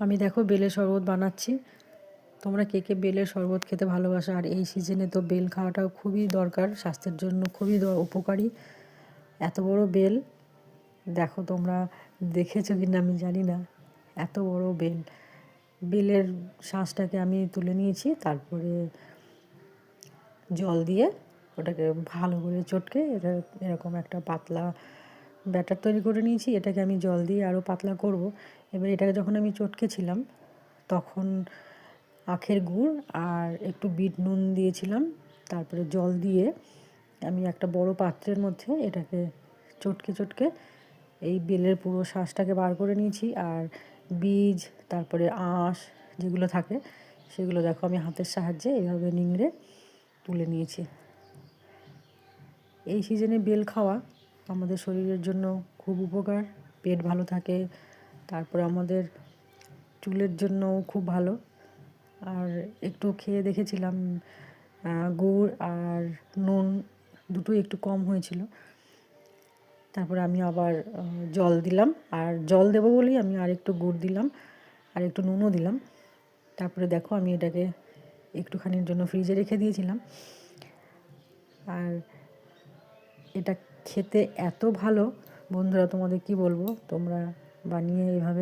আমি দেখো বেলের শরবত বানাচ্ছি। তোমরা কে কে বেলের শরবত খেতে ভালোবাসো? আর এই সিজনে তো বেল খাওয়াটাও খুবই দরকার, স্বাস্থ্যের জন্য খুবই উপকারী। এত বড় বেল, দেখো তোমরা দেখেছো কি না আমি জানি না, এত বড় বেল। বেলের শাঁসটাকে আমি তুলে নিয়েছি, তারপরে জল দিয়ে ওটাকে ভালো করে চটকে এটা এরকম একটা পাতলা ব্যাটার তৈরি করে নিয়েছি। এটাকে আমি জল দিয়ে আরও পাতলা করব। এবার এটাকে যখন আমি চটকেছিলাম তখন আখের গুড় আর একটু বিট নুন দিয়েছিলাম। তারপরে জল দিয়ে আমি একটা বড় পাত্রের মধ্যে এটাকে চটকে চটকে এই বেলের পুরো শাঁসটাকে বার করে নিয়েছি। আর বীজ, তারপরে আঁশ যেগুলো থাকে সেগুলো দেখো আমি হাতের সাহায্যে এইভাবে নিংড়ে তুলে নিয়েছি। এই সিজনে বেল খাওয়া আমাদের শরীরের জন্য খুব উপকার, পেট ভালো থাকে। তারপরে আমাদের চুলের জন্যও খুব ভালো। আর একটু খেয়ে দেখেছিলাম, গুড় আর নুন দুটোই একটু কম হয়েছিল। তারপরে আমি আবার জল দিলাম, আর জল দেবো বলেই আমি আর একটু গুড় দিলাম আর একটু নুনও দিলাম। তারপরে দেখো আমি এটাকে একটুখানির জন্য ফ্রিজে রেখে দিয়েছিলাম। আর এটা খেতে এত ভালো, বন্ধুরা তোমাদের কি বলবো, তোমরা বানিয়ে এভাবে